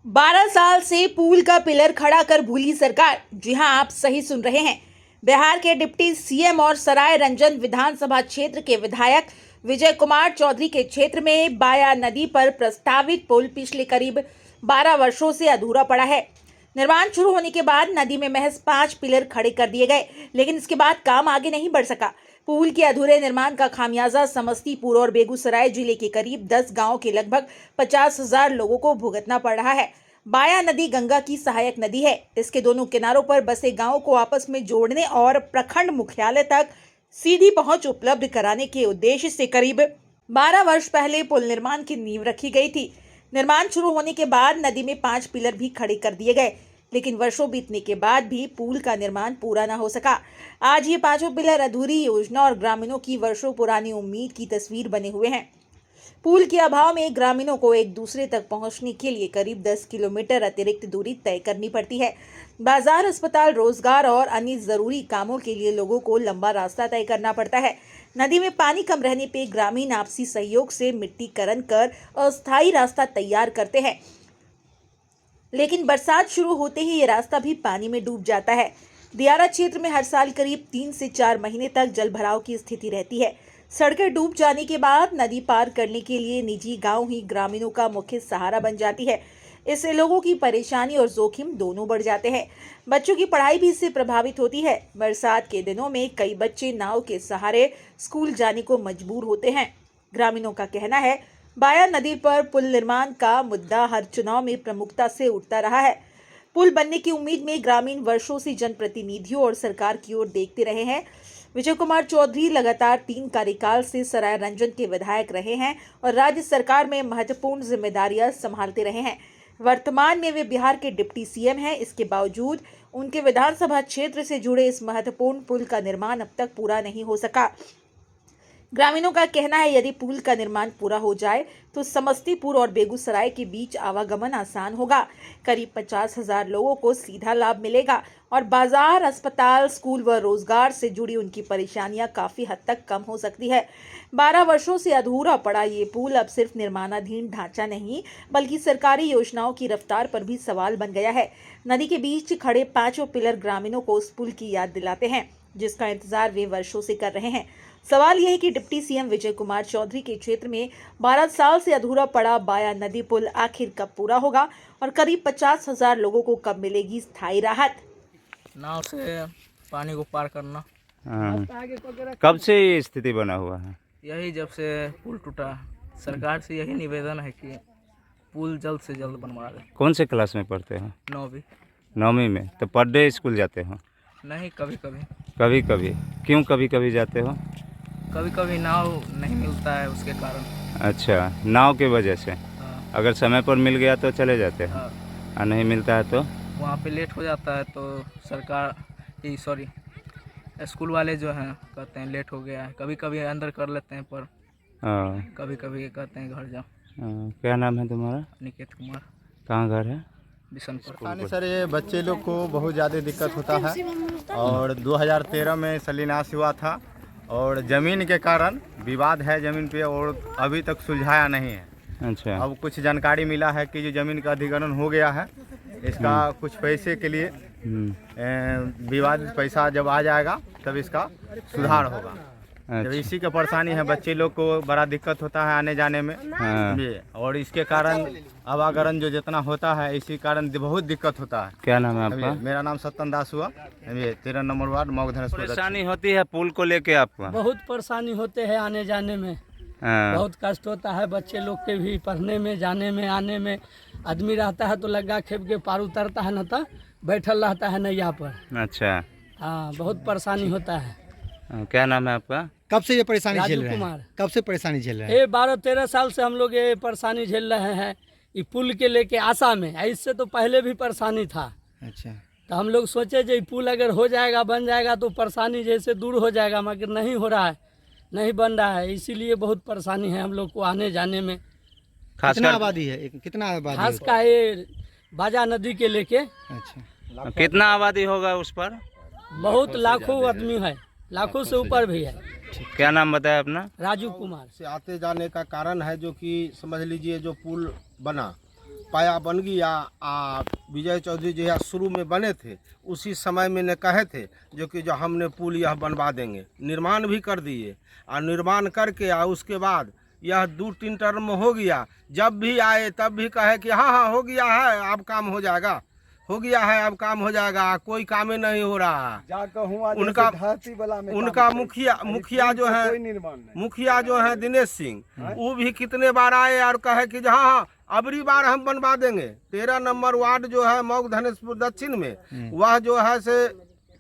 12 साल से पुल का पिलर खड़ा कर भूली सरकार। जी हां, आप सही सुन रहे हैं। बिहार के डिप्टी सीएम और सराय रंजन विधानसभा क्षेत्र के विधायक विजय कुमार चौधरी के क्षेत्र में बाया नदी पर प्रस्तावित पुल पिछले करीब 12 वर्षों से अधूरा पड़ा है। निर्माण शुरू होने के बाद नदी में महज 5 पिलर खड़े कर दिए गए, लेकिन इसके बाद काम आगे नहीं बढ़ सका। पुल के अधूरे निर्माण का खामियाजा समस्तीपुर और बेगूसराय जिले के करीब 10 गांव के लगभग 50,000 लोगों को भुगतना पड़ रहा है। बाया नदी गंगा की सहायक नदी है। इसके दोनों किनारों पर बसे गांवों को आपस में जोड़ने और प्रखंड मुख्यालय तक सीधी पहुंच उपलब्ध कराने के उद्देश्य से करीब 12 वर्ष पहले पुल निर्माण की नींव रखी गई थी। निर्माण शुरू होने के बाद नदी में 5 पिलर भी खड़े कर दिए गए, लेकिन वर्षों बीतने के बाद भी पुल का निर्माण पूरा न हो सका। आज ये 5 पिलर अधूरी योजना और ग्रामीणों की वर्षों पुरानी उम्मीद की तस्वीर बने हुए हैं। पुल के अभाव में ग्रामीणों को एक दूसरे तक पहुंचने के लिए करीब 10 किलोमीटर अतिरिक्त दूरी तय करनी पड़ती है। बाजार, अस्पताल, रोजगार और अन्य जरूरी कामों के लिए लोगों को लंबा रास्ता तय करना पड़ता है। नदी में पानी कम रहने पे ग्रामीण आपसी सहयोग से मिट्टीकरण कर अस्थायी रास्ता तैयार करते हैं, लेकिन बरसात शुरू होते ही ये रास्ता भी पानी में डूब जाता है। दियारा क्षेत्र में हर साल करीब 3 से 4 महीने तक जल भराव की स्थिति रहती है। सड़कें डूब जाने के बाद नदी पार करने के लिए निजी गांव ही ग्रामीणों का मुख्य सहारा बन जाती है। इससे लोगों की परेशानी और जोखिम दोनों बढ़ जाते हैं। बच्चों की पढ़ाई भी इससे प्रभावित होती है। बरसात के दिनों में कई बच्चे नाव के सहारे स्कूल जाने को मजबूर होते हैं। ग्रामीणों का कहना है, बाया नदी पर पुल निर्माण का मुद्दा हर चुनाव में प्रमुखता से उठता रहा है। पुल बनने की उम्मीद में ग्रामीण वर्षों से जनप्रतिनिधियों और सरकार की ओर देखते रहे हैं। विजय कुमार चौधरी लगातार 3 कार्यकाल से सराय रंजन के विधायक रहे हैं और राज्य सरकार में महत्वपूर्ण जिम्मेदारियां संभालते रहे हैं। वर्तमान में वे बिहार के डिप्टी सीएम हैं। इसके बावजूद उनके विधानसभा क्षेत्र से जुड़े इस महत्वपूर्ण पुल का निर्माण अब तक पूरा नहीं हो सका। ग्रामीणों का कहना है, यदि पुल का निर्माण पूरा हो जाए तो समस्तीपुर और बेगूसराय के बीच आवागमन आसान होगा। करीब 50,000 लोगों को सीधा लाभ मिलेगा और बाजार, अस्पताल, स्कूल व रोजगार से जुड़ी उनकी परेशानियां काफी हद तक कम हो सकती है। 12 वर्षों से अधूरा पड़ा ये पुल अब सिर्फ निर्माणाधीन ढांचा नहीं, बल्कि सरकारी योजनाओं की रफ्तार पर भी सवाल बन गया है। नदी के बीच खड़े 5 पिलर ग्रामीणों को उस पुल की याद दिलाते हैं, जिसका इंतजार वे वर्षों से कर रहे हैं। सवाल यह है कि डिप्टी सीएम विजय कुमार चौधरी के क्षेत्र में 12 साल से अधूरा पड़ा बाया नदी पुल आखिर कब पूरा होगा और करीब 50,000 लोगों को कब मिलेगी स्थायी राहत। नाव से पानी को पार करना। कब से ये स्थिति बना हुआ है? यही जब से पुल टूटा, सरकार से यही निवेदन है कि पुल जल्द से जल्द बनवा दे। कौन से क्लास में पढ़ते हैं? 9वीं। 9वीं में? तो पर डे स्कूल जाते हो? नहीं, कभी कभी। कभी कभी? क्यों कभी कभी जाते हो? कभी कभी नाव नहीं मिलता है, उसके कारण। अच्छा, नाव की वजह से? हाँ। अगर समय पर मिल गया तो चले जाते हैं, हाँ। और नहीं मिलता है तो? वहाँ पे लेट हो जाता है तो सरकार स्कूल वाले जो हैं कहते हैं लेट हो गया है। कभी कभी अंदर कर लेते हैं, पर कभी कभी कहते हैं घर जाओ। क्या नाम है तुम्हारा? निकेत कुमार। कहाँ घर है? बिशनपुर। सर, ये बच्चे लोग को बहुत ज़्यादा दिक्कत होता है और 2013 में शिलान्यास हुआ था और ज़मीन के कारण विवाद है ज़मीन पे और अभी तक सुलझाया नहीं है। अच्छा। अब कुछ जानकारी मिला है कि जो ज़मीन का अधिग्रहण हो गया है, इसका कुछ पैसे के लिए विवादित पैसा जब आ जाएगा तब इसका सुधार होगा। जब इसी का परेशानी है, बच्चे लोग को बड़ा दिक्कत होता है आने जाने में। और इसके कारण आवागमन जो जितना होता है, इसी कारण बहुत दिक्कत होता है। क्या नाम है आपका? मेरा नाम सत्यन दास हुआ, 13 नंबर वार्ड मगधर। परेशानी होती है पुल को लेके आपको? बहुत परेशानी होते हैं आने जाने में। बहुत कष्ट होता है बच्चे लोग के भी पढ़ने में, जाने में, आने में। आदमी रहता है तो लगा खेप के पार उतरता है, न तो बैठल रहता है नैया पर। अच्छा। हाँ, बहुत परेशानी होता है। क्या नाम है आपका? कब से ये परेशानी झेल रहे कुमार। हैं? कब से परेशानी झेल रहे हैं? ये 12-13 साल से हम लोग ये परेशानी झेल रहे हैं, ये पुल के लेके आशा में। इससे तो पहले भी परेशानी था। अच्छा। तो हम लोग सोचे जो पुल अगर हो जाएगा, बन जाएगा तो परेशानी जैसे दूर हो जाएगा, मगर नहीं हो रहा है, नहीं बन रहा है। इसीलिए बहुत परेशानी है हम लोग को आने जाने में। कितना आबादी है? कितना आबादी? खास का ये बाजा नदी के लेके। अच्छा। कितना आबादी होगा उस पर? बहुत लाखों आदमी है, लाखों से ऊपर भी है। क्या नाम बताया अपना? राजू कुमार। से आते जाने का कारण है, जो कि समझ लीजिए जो पुल बना पाया बन गया। विजय चौधरी जो है शुरू में बने थे, उसी समय में ने कहे थे जो कि जो हमने पुल यह बनवा देंगे, निर्माण भी कर दिए। और निर्माण करके उसके बाद यह 2-3 टर्म हो गया, जब भी आए तब भी कहे कि हाँ हाँ हो गया है, अब काम हो जाएगा, हो गया है, अब काम हो जाएगा। कोई काम ही नहीं हो रहा है। उनका मुखिया जो है दिनेश सिंह, वो भी कितने बार आए और कहे कि हाँ हाँ अबरी बार हम बनवा देंगे। 13 नंबर वार्ड जो है मऊ धनेशपुर दक्षिण में, वह जो है से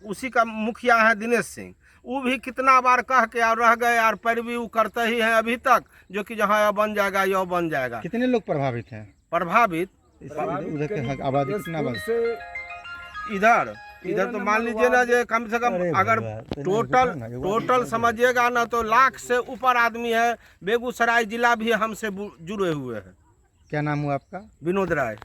उसी का मुखिया है दिनेश सिंह। वो भी कितना बार कह के और रह गए और पैरवी वो करते ही हैं अभी तक, जो कि जहाँ यह बन जाएगा यह बन जाएगा। कितने लोग प्रभावित हैं? प्रभावित उधर के आबादी कितना इधर तो मान लीजिए ना, जो कम से कम अगर टोटल समझिएगा ना तो लाख से ऊपर आदमी है। बेगूसराय जिला भी हमसे जुड़े हुए हैं। क्या नाम हुआ आपका? विनोद राय।